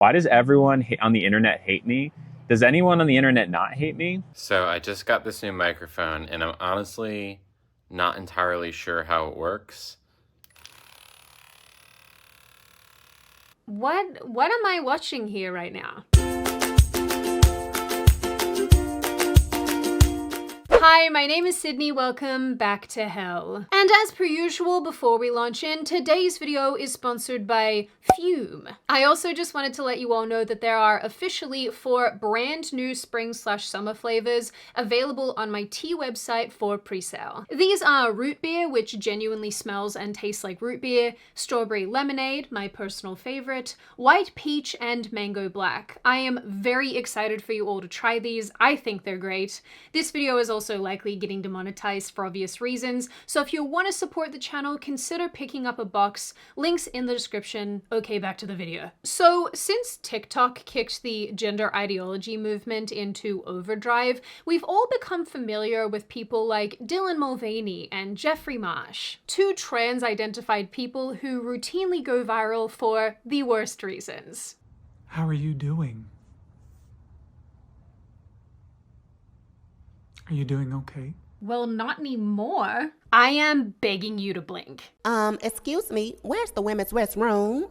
Why does everyone on the internet hate me? Does anyone on the internet not hate me? So I just got this new microphone and I'm honestly not entirely sure how it works. What am I watching here right now? Hi, my name is Sydney, welcome back to hell. And as per usual, before we launch in, today's video is sponsored by Fume. I also just wanted to let you all know that there are officially 4 brand new spring/summer flavors available on my tea website for pre-sale. These are root beer, which genuinely smells and tastes like root beer, strawberry lemonade, my personal favorite, white peach, and mango black. I am very excited for you all to try these. I think they're great. This video is also likely getting demonetized for obvious reasons, so if you want to support the channel, consider picking up a box. Links in the description. Okay, back to the video. So since TikTok kicked the gender ideology movement into overdrive, we've all become familiar with people like Dylan Mulvaney and Jeffrey Marsh, 2 trans-identified people who routinely go viral for the worst reasons. How are you doing? Are you doing okay? Well, not anymore. I am begging you to blink. Excuse me, where's the women's restroom?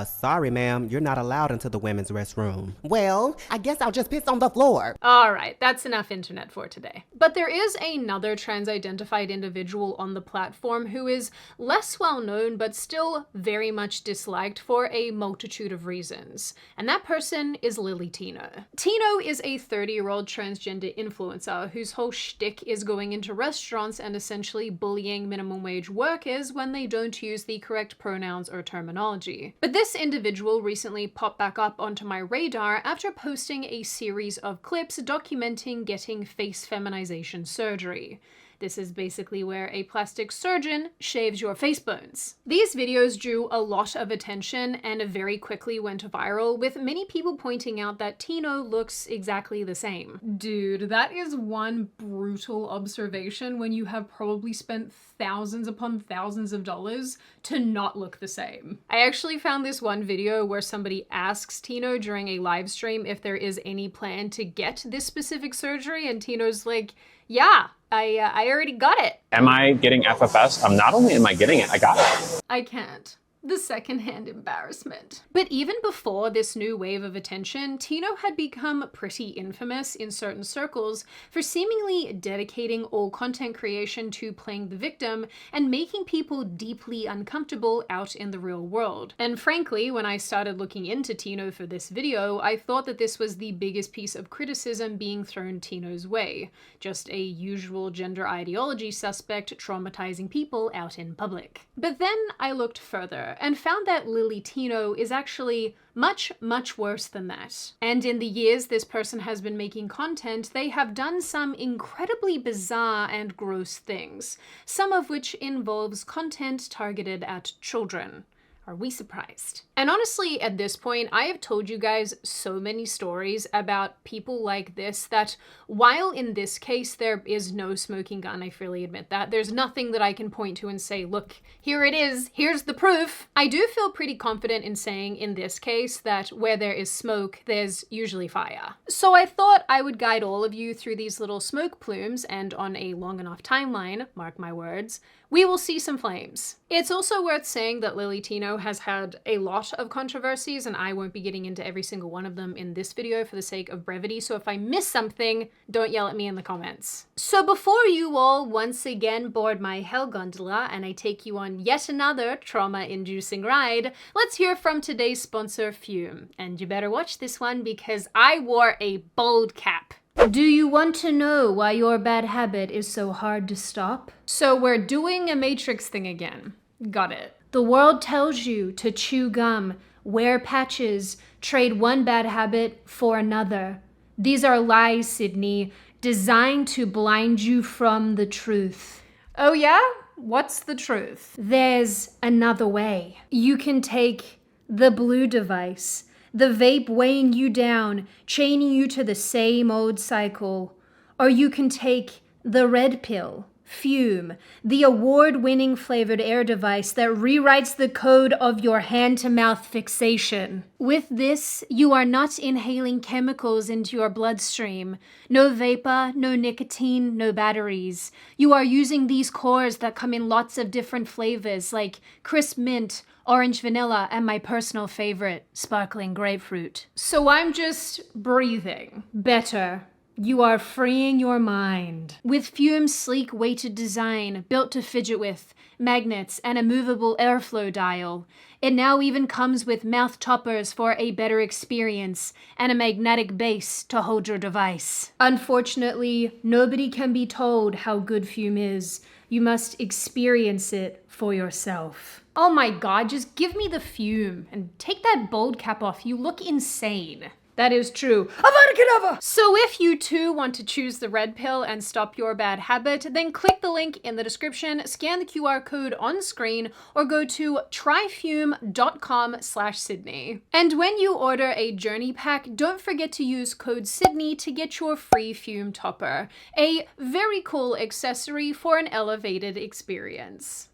Sorry ma'am, you're not allowed into the women's restroom. Well, I guess I'll just piss on the floor. All right, that's enough internet for today. But there is another trans-identified individual on the platform who is less well known, but still very much disliked for a multitude of reasons. And that person is Lily Tino. Tino is a 30-year-old transgender influencer whose whole shtick is going into restaurants and essentially bullying minimum wage workers when they don't use the correct pronouns or terminology. But this individual recently popped back up onto my radar after posting a series of clips documenting getting face feminization surgery. This is basically where a plastic surgeon shaves your face bones. These videos drew a lot of attention and very quickly went viral, with many people pointing out that Tino looks exactly the same. Dude, that is one brutal observation when you have probably spent thousands upon thousands of dollars to not look the same. I actually found this one video where somebody asks Tino during a live stream if there is any plan to get this specific surgery, and Tino's like, yeah, I already got it. Am I getting FFS? Not only am I getting it, I got it. I can't. The secondhand embarrassment. But even before this new wave of attention, Tino had become pretty infamous in certain circles for seemingly dedicating all content creation to playing the victim and making people deeply uncomfortable out in the real world. And frankly, when I started looking into Tino for this video, I thought that this was the biggest piece of criticism being thrown Tino's way. Just a usual gender ideology suspect traumatizing people out in public. But then I looked further and found that Lily Tino is actually much, much worse than that. And in the years this person has been making content, they have done some incredibly bizarre and gross things, some of which involves content targeted at children. Are we surprised? And honestly, at this point, I have told you guys so many stories about people like this that while in this case there is no smoking gun, I freely admit that, there's nothing that I can point to and say, look, here it is, here's the proof. I do feel pretty confident in saying in this case that where there is smoke, there's usually fire. So I thought I would guide all of you through these little smoke plumes, and on a long enough timeline, mark my words, we will see some flames. It's also worth saying that Lily Tino has had a lot of controversies, and I won't be getting into every single one of them in this video for the sake of brevity, so if I miss something, don't yell at me in the comments. So before you all once again board my hell gondola and I take you on yet another trauma-inducing ride, let's hear from today's sponsor, Fume. And you better watch this one because I wore a bold cap. Do you want to know why your bad habit is so hard to stop? So we're doing a Matrix thing again. Got it. The world tells you to chew gum, wear patches, trade one bad habit for another. These are lies, Sydney, designed to blind you from the truth. Oh yeah? What's the truth? There's another way. You can take the blue device, the vape weighing you down, chaining you to the same old cycle. Or you can take the red pill, Fume, the award-winning flavored air device that rewrites the code of your hand-to-mouth fixation. With this, you are not inhaling chemicals into your bloodstream. No vapor, no nicotine, no batteries. You are using these cores that come in lots of different flavors like crisp mint, orange vanilla, and my personal favorite, sparkling grapefruit. So I'm just breathing better. You are freeing your mind. With Fume's sleek weighted design, built to fidget with, magnets, and a movable airflow dial, it now even comes with mouth toppers for a better experience and a magnetic base to hold your device. Unfortunately, nobody can be told how good Fume is. You must experience it for yourself. Oh my god, just give me the Fume and take that bold cap off. You look insane. That is true. Avada Kedavra! So if you too want to choose the red pill and stop your bad habit, then click the link in the description, scan the QR code on screen, or go to tryfume.com/Sydney. And when you order a journey pack, don't forget to use code Sydney to get your free Fume topper, a very cool accessory for an elevated experience.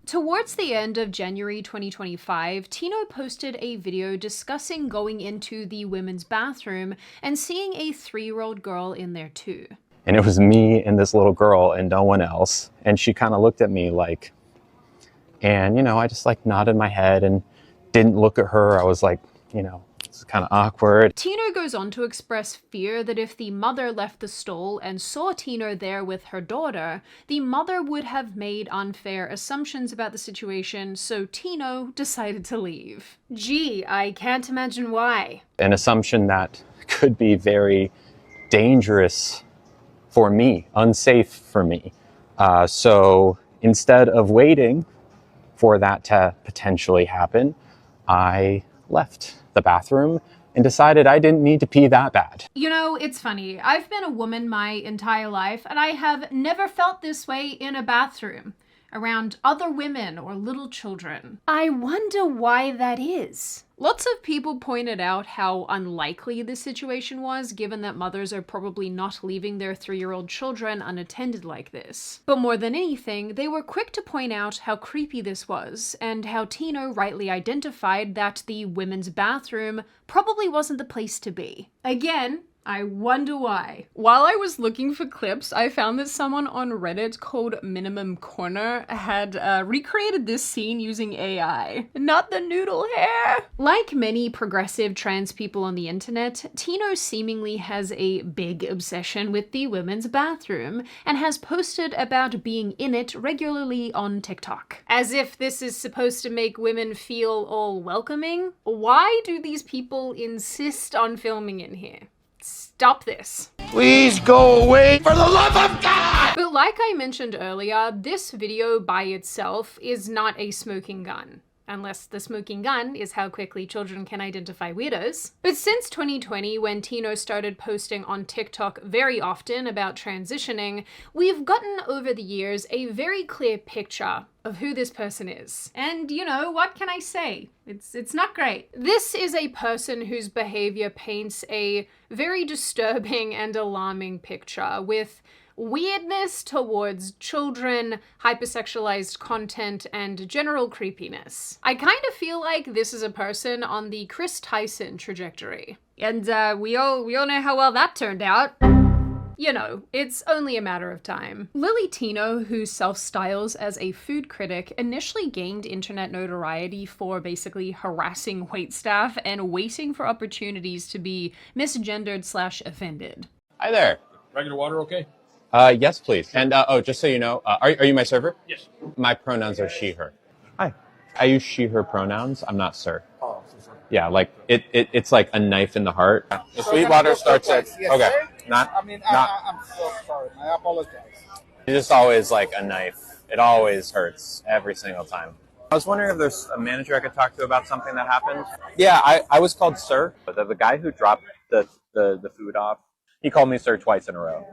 Towards the end of January 2025, Tino posted a video discussing going into the women's bathroom and seeing a 3-year-old girl in there too. And it was me and this little girl and no one else. And she kind of looked at me like, and I just like nodded my head and didn't look at her. I was like, it's kind of awkward. Tino goes on to express fear that if the mother left the stall and saw Tino there with her daughter, the mother would have made unfair assumptions about the situation, so Tino decided to leave. Gee, I can't imagine why. An assumption that could be very dangerous for me, unsafe for me. So instead of waiting for that to potentially happen, I left the bathroom and decided I didn't need to pee that bad. It's funny. I've been a woman my entire life, and I have never felt this way in a bathroom, around other women or little children. I wonder why that is. Lots of people pointed out how unlikely this situation was, given that mothers are probably not leaving their 3-year-old children unattended like this. But more than anything, they were quick to point out how creepy this was, and how Tino rightly identified that the women's bathroom probably wasn't the place to be. Again, I wonder why. While I was looking for clips, I found that someone on Reddit called Minimum Corner had recreated this scene using AI. Not the noodle hair! Like many progressive trans people on the internet, Tino seemingly has a big obsession with the women's bathroom and has posted about being in it regularly on TikTok. As if this is supposed to make women feel all welcoming? Why do these people insist on filming in here? Stop this. Please go away for the love of God! But like I mentioned earlier, this video by itself is not a smoking gun. Unless the smoking gun is how quickly children can identify weirdos. But since 2020, when Tino started posting on TikTok very often about transitioning, we've gotten over the years a very clear picture of who this person is. And what can I say? It's not great. This is a person whose behavior paints a very disturbing and alarming picture with weirdness towards children, hypersexualized content, and general creepiness. I kind of feel like this is a person on the Chris Tyson trajectory. And we all know how well that turned out. It's only a matter of time. Lily Tino, who self-styles as a food critic, initially gained internet notoriety for basically harassing waitstaff and waiting for opportunities to be misgendered/offended. Hi there. Regular water, okay? Yes, please. And just so you know, are you my server? Yes. My pronouns are she, her. Hi. I use she, her pronouns. I'm not sir. Oh, so sorry. Yeah, like it's like a knife in the heart. The sweet water starts at... Yes, Okay. sir. Not. I'm so sorry. I apologize. It's just always like a knife. It always hurts every single time. I was wondering if there's a manager I could talk to about something that happened. Yeah, I was called sir. The guy who dropped the food off, he called me sir twice in a row.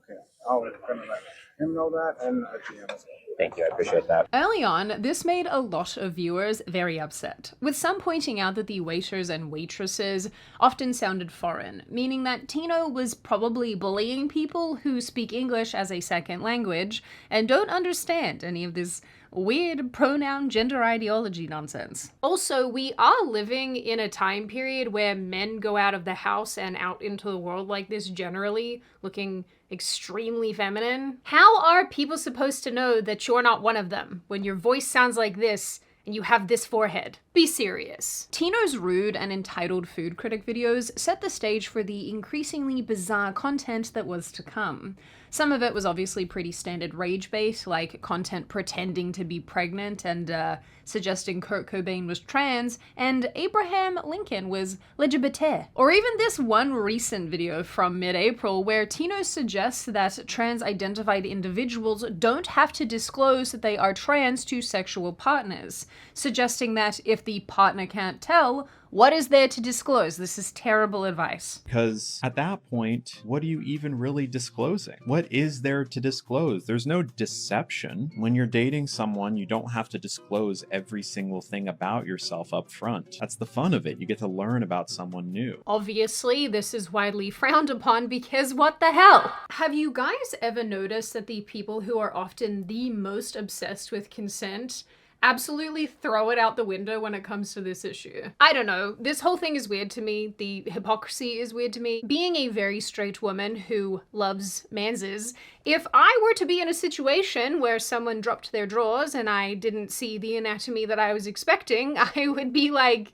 Okay. I'll remember that. him know that and our GM as well. Thank you, I appreciate that. Early on, this made a lot of viewers very upset, with some pointing out that the waiters and waitresses often sounded foreign, meaning that Tino was probably bullying people who speak English as a second language and don't understand any of this weird pronoun gender ideology nonsense. Also, we are living in a time period where men go out of the house and out into the world like this generally, looking extremely feminine. How are people supposed to know that you're not one of them when your voice sounds like this and you have this forehead? Be serious. Tino's rude and entitled food critic videos set the stage for the increasingly bizarre content that was to come. Some of it was obviously pretty standard rage bait, like content pretending to be pregnant and suggesting Kurt Cobain was trans and Abraham Lincoln was LGBT. Or even this one recent video from mid-April where Tino suggests that trans-identified individuals don't have to disclose that they are trans to sexual partners, suggesting that if the partner can't tell, what is there to disclose? This is terrible advice. Because at that point, what are you even really disclosing? What is there to disclose? There's no deception. When you're dating someone, you don't have to disclose every single thing about yourself up front. That's the fun of it. You get to learn about someone new. Obviously, this is widely frowned upon because what the hell? Have you guys ever noticed that the people who are often the most obsessed with consent absolutely throw it out the window when it comes to this issue? I don't know. This whole thing is weird to me. The hypocrisy is weird to me. Being a very straight woman who loves manses, if I were to be in a situation where someone dropped their drawers and I didn't see the anatomy that I was expecting, I would be like,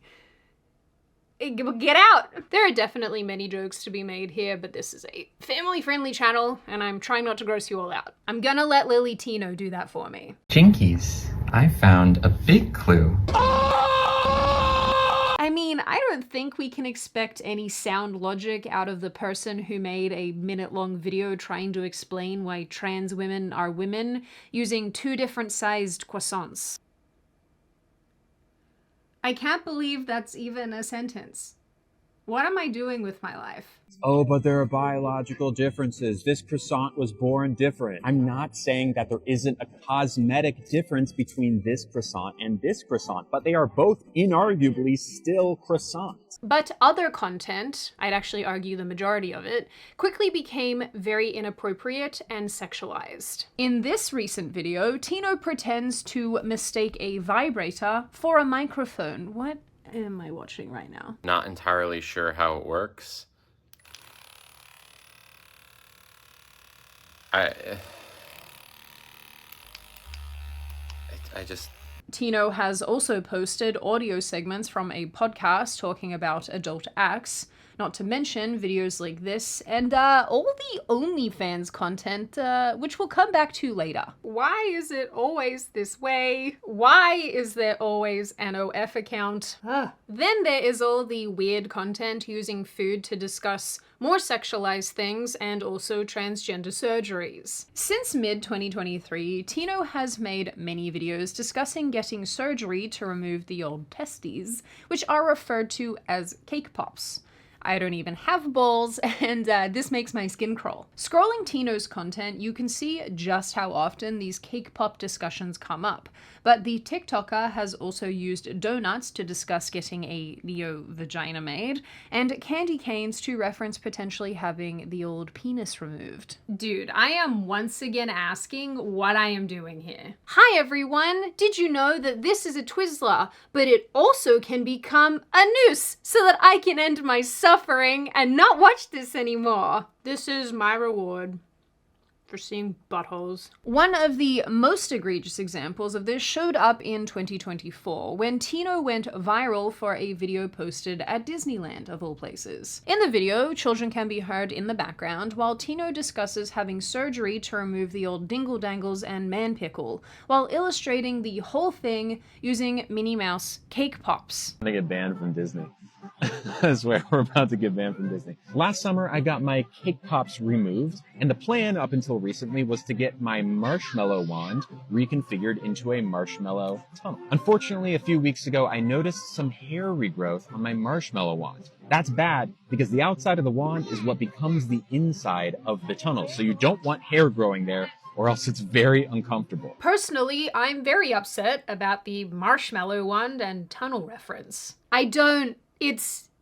get out! There are definitely many jokes to be made here, but this is a family-friendly channel, and I'm trying not to gross you all out. I'm gonna let Lily Tino do that for me. Jinkies, I found a big clue. I mean, I don't think we can expect any sound logic out of the person who made a minute-long video trying to explain why trans women are women using 2 different sized croissants. I can't believe that's even a sentence. What am I doing with my life? Oh, but there are biological differences. This croissant was born different. I'm not saying that there isn't a cosmetic difference between this croissant and this croissant, but they are both inarguably still croissants. But other content, I'd actually argue the majority of it, quickly became very inappropriate and sexualized. In this recent video, Tino pretends to mistake a vibrator for a microphone. What am I watching right now? Not entirely sure how it works. I just... Tino has also posted audio segments from a podcast talking about adult acts, not to mention videos like this, and all the OnlyFans content, which we'll come back to later. Why is it always this way? Why is there always an OF account? Then there is all the weird content using food to discuss more sexualized things and also transgender surgeries. Since mid-2023, Tino has made many videos discussing getting surgery to remove the old testes, which are referred to as cake pops. I don't even have balls, and this makes my skin crawl. Scrolling Tino's content, you can see just how often these cake pop discussions come up, but the TikToker has also used donuts to discuss getting a neo-vagina made, and candy canes to reference potentially having the old penis removed. Dude, I am once again asking what I am doing here. Hi everyone! Did you know that this is a Twizzler, but it also can become a noose so that I can end my suffering and not watch this anymore? This is my reward for seeing buttholes. One of the most egregious examples of this showed up in 2024 when Tino went viral for a video posted at Disneyland, of all places. In the video, children can be heard in the background while Tino discusses having surgery to remove the old dingle dangles and man pickle, while illustrating the whole thing using Minnie Mouse cake pops. I'm gonna get banned from Disney. I swear, we're about to get banned from Disney. Last summer, I got my cake pops removed, and the plan up until recently was to get my marshmallow wand reconfigured into a marshmallow tunnel. Unfortunately, a few weeks ago, I noticed some hair regrowth on my marshmallow wand. That's bad because the outside of the wand is what becomes the inside of the tunnel, so you don't want hair growing there or else it's very uncomfortable. Personally, I'm very upset about the marshmallow wand and tunnel reference.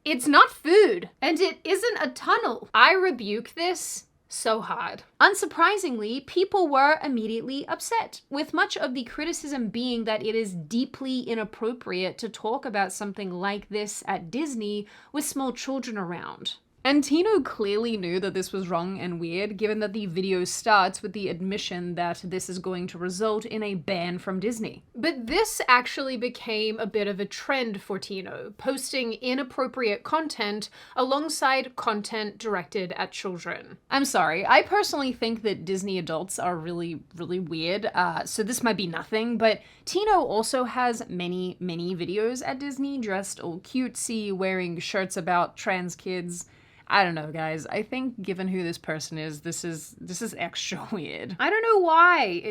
It's not food, and it isn't a tunnel. I rebuke this so hard. Unsurprisingly, people were immediately upset, with much of the criticism being that it is deeply inappropriate to talk about something like this at Disney with small children around. And Tino clearly knew that this was wrong and weird, given that the video starts with the admission that this is going to result in a ban from Disney. But this actually became a bit of a trend for Tino, posting inappropriate content alongside content directed at children. I'm sorry, I personally think that Disney adults are really, really weird, so this might be nothing, but Tino also has many, many videos at Disney dressed all cutesy, wearing shirts about trans kids. I don't know, guys. I think given who this person is, this is extra weird. I don't know why.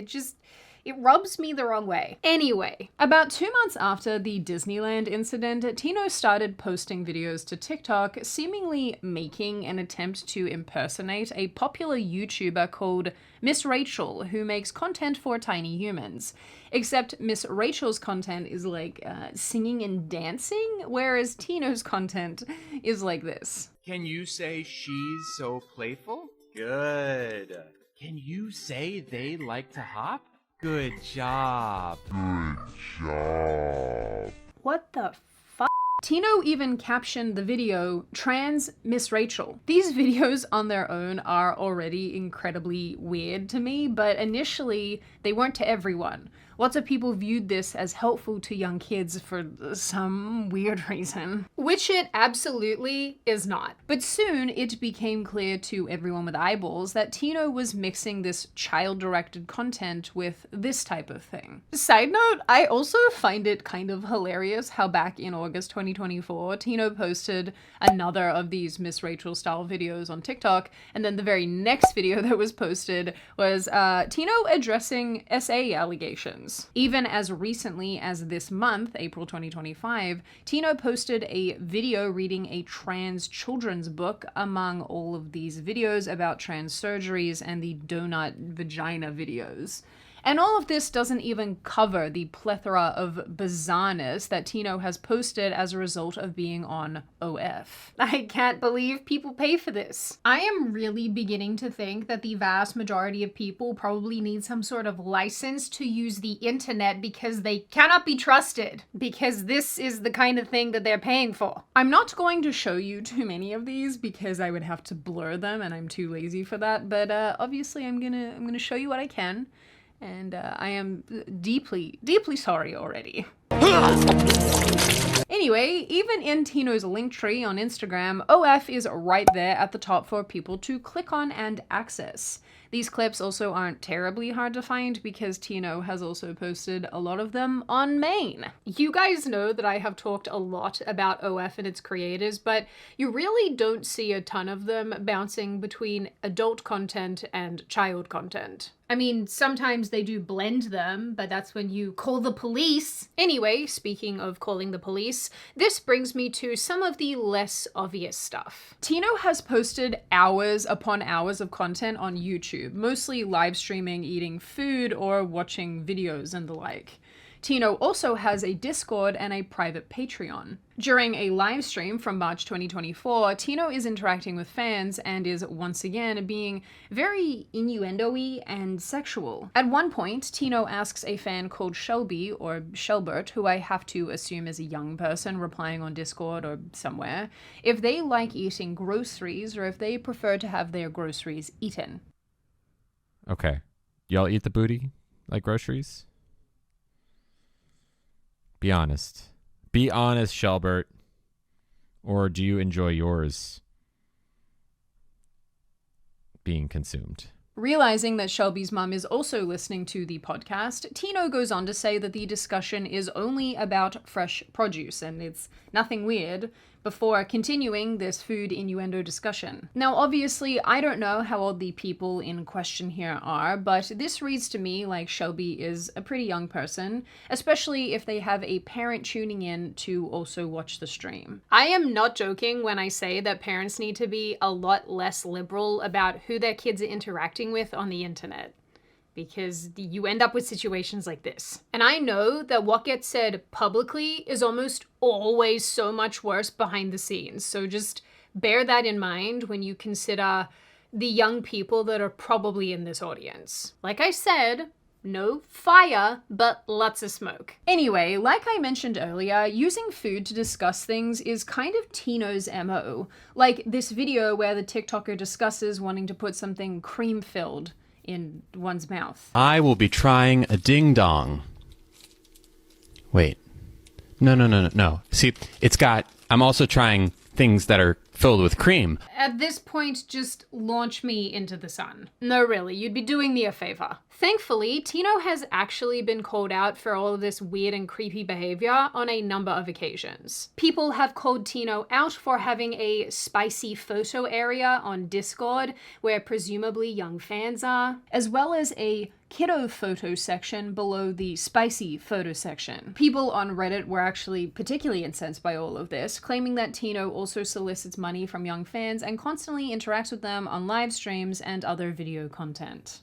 It rubs me the wrong way. Anyway, about 2 months after the Disneyland incident, Tino started posting videos to TikTok, seemingly making an attempt to impersonate a popular YouTuber called Miss Rachel, who makes content for tiny humans. Except Miss Rachel's content is like singing and dancing, whereas Tino's content is like this. Can you say she's so playful? Good. Can you say they like to hop? Good job. Good job. What the fuck? Tino even captioned the video, Trans Miss Rachel. These videos on their own are already incredibly weird to me, but initially they weren't to everyone. Lots of people viewed this as helpful to young kids for some weird reason. Which it absolutely is not. But soon it became clear to everyone with eyeballs that Tino was mixing this child-directed content with this type of thing. Side note, I also find it kind of hilarious how back in August 2024, Tino posted another of these Miss Rachel style videos on TikTok, and then the very next video that was posted was Tino addressing SA allegations. Even as recently as this month, April 2025, Tino posted a video reading a trans children's book among all of these videos about trans surgeries and the donut vagina videos. And all of this doesn't even cover the plethora of bizarreness that Tino has posted as a result of being on OF. I can't believe people pay for this. I am really beginning to think that the vast majority of people probably need some sort of license to use the internet because they cannot be trusted, because this is the kind of thing that they're paying for. I'm not going to show you too many of these because I would have to blur them and I'm too lazy for that, but obviously I'm gonna show you what I can. And I am deeply, deeply sorry already. Anyway, even in Tino's link tree on Instagram, OF is right there at the top for people to click on and access. These clips also aren't terribly hard to find because Tino has also posted a lot of them on Maine. You guys know that I have talked a lot about OF and its creators, but you really don't see a ton of them bouncing between adult content and child content. I mean, sometimes they do blend them, but that's when you call the police. Anyway, speaking of calling the police, this brings me to some of the less obvious stuff. Tino has posted hours upon hours of content on YouTube, mostly live streaming eating food or watching videos and the like. Tino also has a Discord and a private Patreon. During a live stream from March 2024, Tino is interacting with fans and is once again being very innuendo-y and sexual. At one point, Tino asks a fan called Shelby, or Shelbert, who I have to assume is a young person replying on Discord or somewhere, if they like eating groceries or if they prefer to have their groceries eaten. Okay. Y'all eat the booty like groceries? Be honest. Be honest, Shelbert. Or do you enjoy yours being consumed? Realizing that Shelby's mum is also listening to the podcast, Tino goes on to say that the discussion is only about fresh produce and it's nothing weird, before continuing this food innuendo discussion. Now, obviously, I don't know how old the people in question here are, but this reads to me like Shelby is a pretty young person, especially if they have a parent tuning in to also watch the stream. I am not joking when I say that parents need to be a lot less liberal about who their kids are interacting with on the internet. because you end up with situations like this. And I know that what gets said publicly is almost always so much worse behind the scenes. So just bear that in mind when you consider the young people that are probably in this audience. Like I said, no fire, but lots of smoke. Anyway, like I mentioned earlier, using food to discuss things is kind of Tino's MO. Like this video where the TikToker discusses wanting to put something cream-filled in one's mouth. I will be trying a ding-dong. Wait. No. See, I'm also trying things that are filled with cream. At this point, just launch me into the sun. No, really, you'd be doing me a favor. Thankfully, Tino has actually been called out for all of this weird and creepy behavior on a number of occasions. People have called Tino out for having a spicy photo area on Discord, where presumably young fans are, as well as a kiddo photo section below the spicy photo section. People on Reddit were actually particularly incensed by all of this, claiming that Tino also solicits money from young fans and constantly interacts with them on live streams and other video content.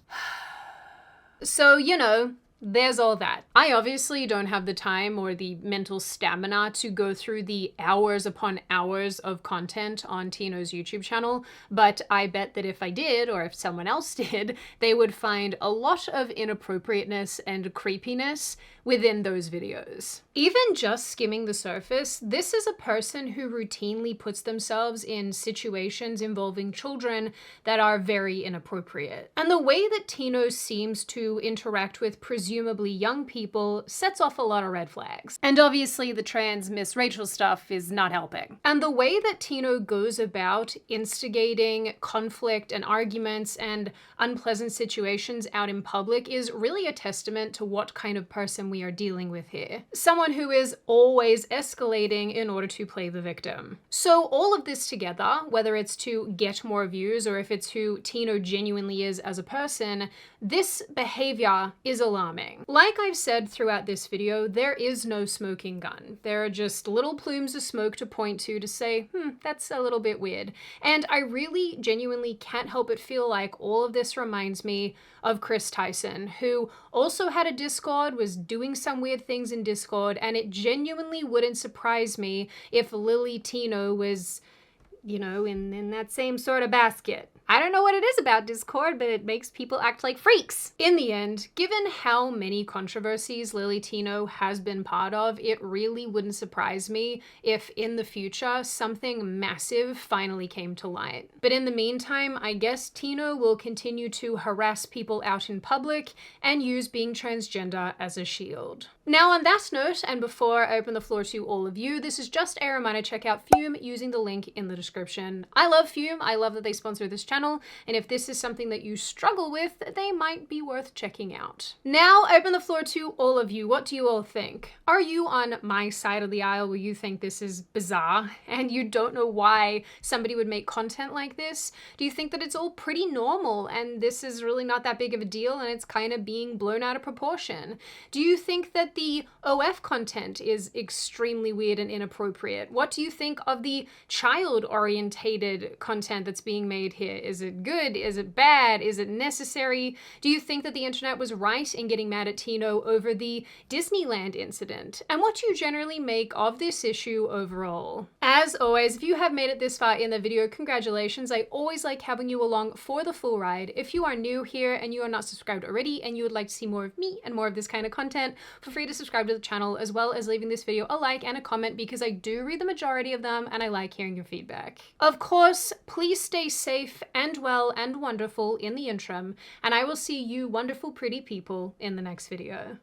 So, you know, there's all that. I obviously don't have the time or the mental stamina to go through the hours upon hours of content on Tino's YouTube channel, but I bet that if I did, or if someone else did, they would find a lot of inappropriateness and creepiness within those videos. Even just skimming the surface, this is a person who routinely puts themselves in situations involving children that are very inappropriate. And the way that Tino seems to interact with presumably young people sets off a lot of red flags. And obviously the trans Miss Rachel stuff is not helping. And the way that Tino goes about instigating conflict and arguments and unpleasant situations out in public is really a testament to what kind of person we are dealing with here. Someone who is always escalating in order to play the victim. So all of this together, whether it's to get more views or if it's who Tino genuinely is as a person, this behavior is alarming. Like I've said throughout this video, there is no smoking gun. There are just little plumes of smoke to point to say, that's a little bit weird. And I really genuinely can't help but feel like all of this reminds me of Chris Tyson, who also had a Discord, was doing some weird things in Discord, and it genuinely wouldn't surprise me if Lily Tino was, you know, in that same sort of basket. I don't know what it is about Discord, but it makes people act like freaks. In the end, given how many controversies Lily Tino has been part of, it really wouldn't surprise me if in the future something massive finally came to light. But in the meantime, I guess Tino will continue to harass people out in public and use being transgender as a shield. Now on that note, and before I open the floor to all of you, this is just a reminder to check out Fume using the link in the description. I love Fume, I love that they sponsor this channel, and if this is something that you struggle with, they might be worth checking out. Now I open the floor to all of you. What do you all think? Are you on my side of the aisle where you think this is bizarre and you don't know why somebody would make content like this? Do you think that it's all pretty normal and this is really not that big of a deal and it's kind of being blown out of proportion? Do you think that the OF content is extremely weird and inappropriate? What do you think of the child-orientated content that's being made here? Is it good? Is it bad? Is it necessary? Do you think that the internet was right in getting mad at Tino over the Disneyland incident? And what do you generally make of this issue overall? As always, if you have made it this far in the video, congratulations. I always like having you along for the full ride. If you are new here and you are not subscribed already and you would like to see more of me and more of this kind of content, feel free to subscribe to the channel as well as leaving this video a like and a comment because I do read the majority of them and I like hearing your feedback. Of course, please stay safe and well and wonderful in the interim, and I will see you wonderful pretty people in the next video.